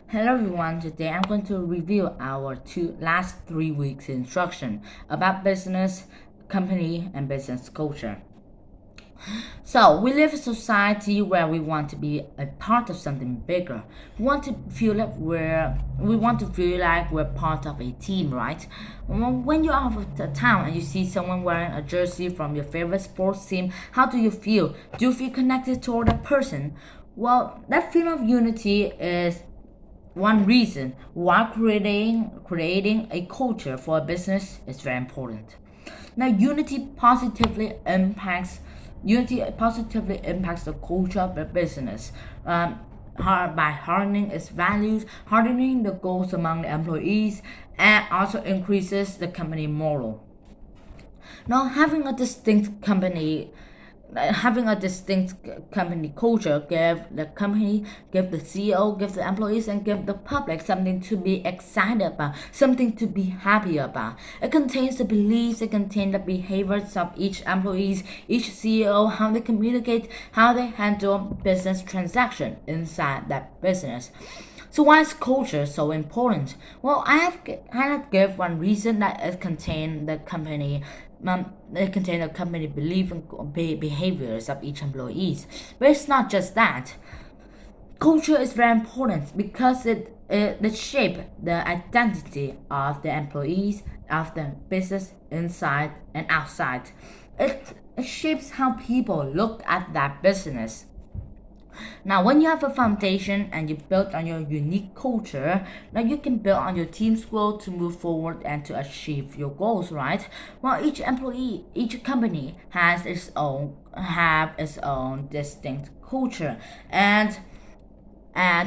Hello everyone, today I'm going to review our last 3 weeks instruction about business, company, and business culture. So we live in a society where we want to be a part of something bigger. We want to feel like we're part of a team, right? When you're out of the town and you see someone wearing a jersey from your favorite sports team, how do you feel? Do you feel connected toward that person? Well, that feeling of unity is one reason why creating a culture for a business is very important. Now, unity positively impacts the culture of the business. By hardening its values, hardening the goals among the employees, and also increases the company moral. Now, having a distinct company culture give the CEO, give the employees, and give the public something to be excited about, something to be happy about. It contains the beliefs, it contains the behaviors of each employees, each CEO, how they communicate, how they handle business transaction inside that business. So why is culture so important? Well, I have give one reason that it contain the company belief and behaviors of each employees. But it's not just that. Culture is very important because it shape the identity of the employees, of the business inside and outside. It shapes how people look at that business. Now, when you have a foundation and you build on your unique culture, now you can build on your team's growth to move forward and to achieve your goals, right? Well, each company has its own distinct culture, and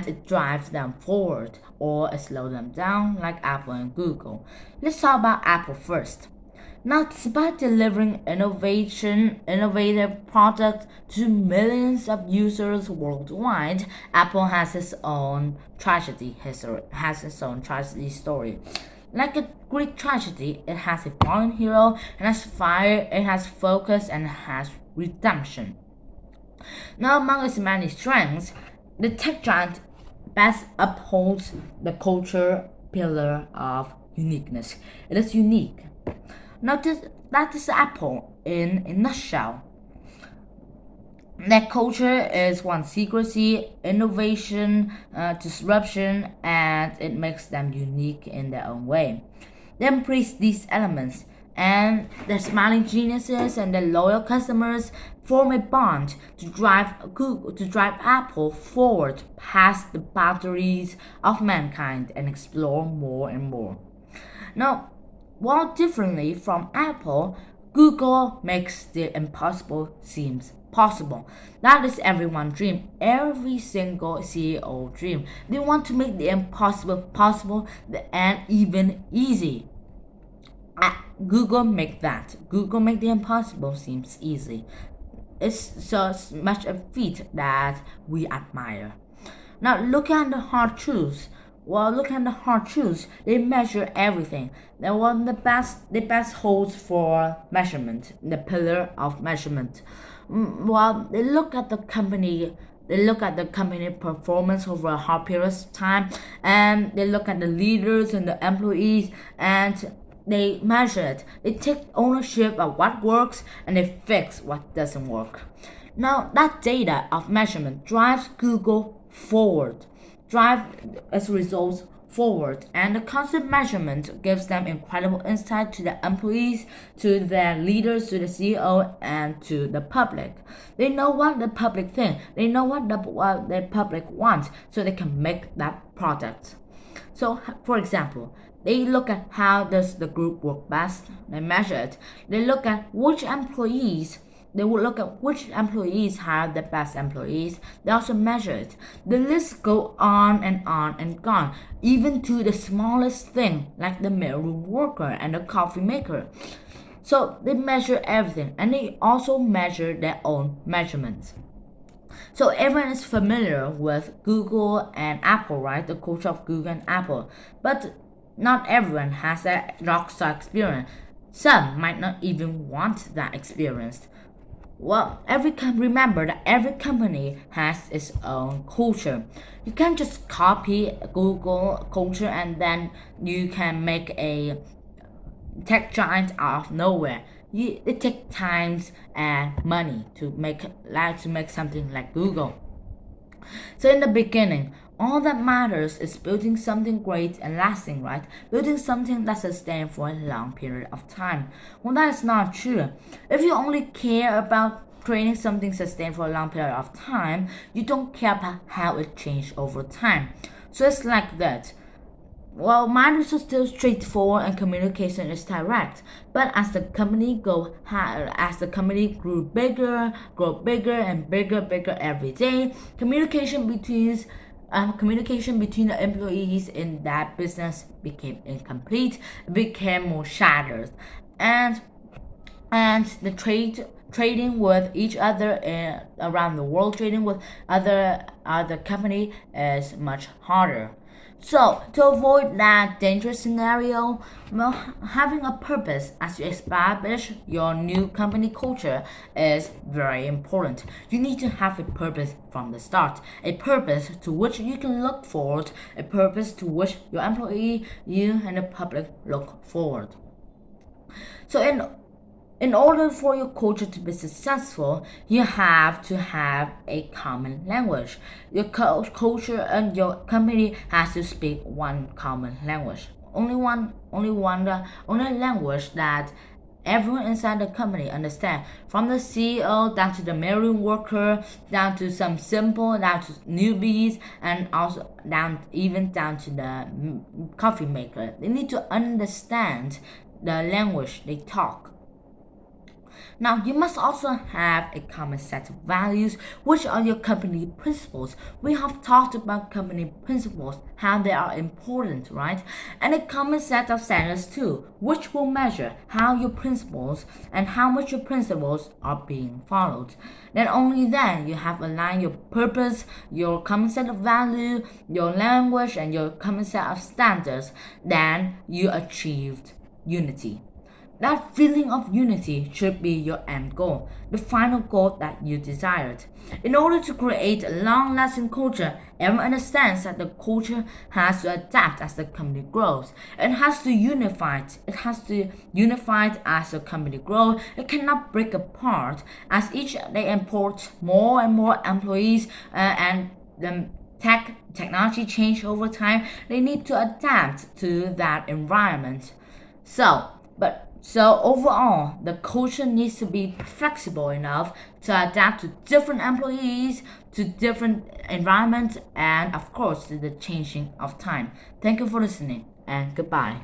it drives them forward or it slows them down, like Apple and Google. Let's talk about Apple first. Now, despite delivering innovative products to millions of users worldwide, Apple has its own tragedy story. Like a Greek tragedy, it has a fallen hero, it has fire, it has focus, and it has redemption. Now, among its many strengths, the tech giant best upholds the culture pillar of uniqueness. It is unique. Notice that is Apple in a nutshell. Their culture is one secrecy, innovation, disruption, and it makes them unique in their own way. They embrace these elements, and their smiling geniuses and their loyal customers form a bond to drive Apple forward past the boundaries of mankind and explore more and more. Now, while differently from Apple, Google makes the impossible seems possible. That is everyone's dream, every single CEO dream. They want to make the impossible possible and even easy. Google make that. Google make the impossible seems easy. It's so much a feat that we admire. Now look at the hard truths. Well, look at the hard truths. They measure everything. They want the best holds for measurement, the pillar of measurement. Well, they look at the company performance over a hard period of time, and they look at the leaders and the employees, and they measure it. They take ownership of what works and they fix what doesn't work. Now, that data of measurement drives Google forward, drive its results forward, and the constant measurement gives them incredible insight to the employees, to their leaders, to the CEO, and to the public. They know what the public think. They know what the public wants, so they can make that product. So, for example, they look at how does the group work best. They measure it. They will look at which employees hire the best employees. They also measure it. The list go on and on, even to the smallest thing, like the mailroom worker and the coffee maker. So they measure everything, and they also measure their own measurements. So everyone is familiar with Google and Apple, right? The culture of Google and Apple. But not everyone has that rockstar experience. Some might not even want that experience. Well, remember that every company has its own culture. You can't just copy Google culture and then you can make a tech giant out of nowhere. It takes time and money to make something like Google. So in the beginning, all that matters is building something great and lasting, right? Building something that sustains for a long period of time. Well, that is not true. If you only care about creating something sustained for a long period of time, you don't care about how it changed over time. So it's like that. Well, marriage is still straightforward and communication is direct. But as the company grew bigger and bigger every day, communication between the employees in that business became incomplete, became more shattered, and the trading with each other around the world, trading with other company is much harder. So, to avoid that dangerous scenario, well, having a purpose as you establish your new company culture is very important. You need to have a purpose from the start, a purpose to which you can look forward, a purpose to which your employee, you, and the public look forward. So, in order for your culture to be successful, you have to have a common language. Your culture and your company has to speak one common language. Only language that everyone inside the company understand. From the CEO down to the mailroom worker, down to newbies, and also down to the coffee maker. They need to understand the language they talk. Now, you must also have a common set of values, which are your company principles. We have talked about company principles, how they are important, right? And a common set of standards too, which will measure how your principles and how much your principles are being followed. Then only then you have aligned your purpose, your common set of value, your language, and your common set of standards. Then you achieved unity. That feeling of unity should be your end goal, the final goal that you desired. In order to create a long lasting culture, everyone understands that the culture has to adapt as the company grows. It has to unify. As the company grows. It cannot break apart as each they import more and more employees and the technology change over time. They need to adapt to that environment. So overall, the culture needs to be flexible enough to adapt to different employees, to different environments, and of course to the changing of time. Thank you for listening and goodbye.